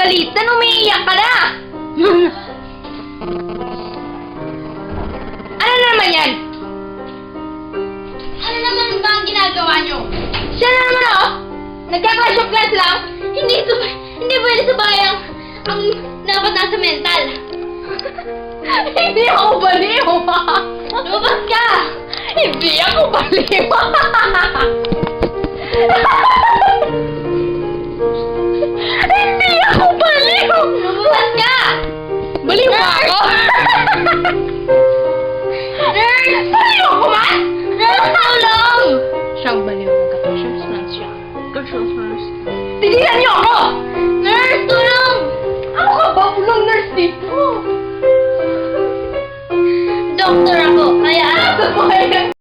pinagalitan, umiiyak ka na! Ano na naman yan? Ano naman ba ang ginagawa niyo? Siya na naman ako! Nagka-clash of clans lang! Hindi pwede sa bayang ang dapat nasa mental. Hindi ako baliw! Lumabas ka! Hindi ako baliw! Hindi ako baliw! Lumabas ka! Baliw ba ako? Nurse! Baliw ako man? Nurse, tulong! Siyang baliw ng ka-clash of clans siya. Tigilan niyo ako! Nurse, tulong! Ano ka ba? Walang nurse dito! Doktor ako, kaya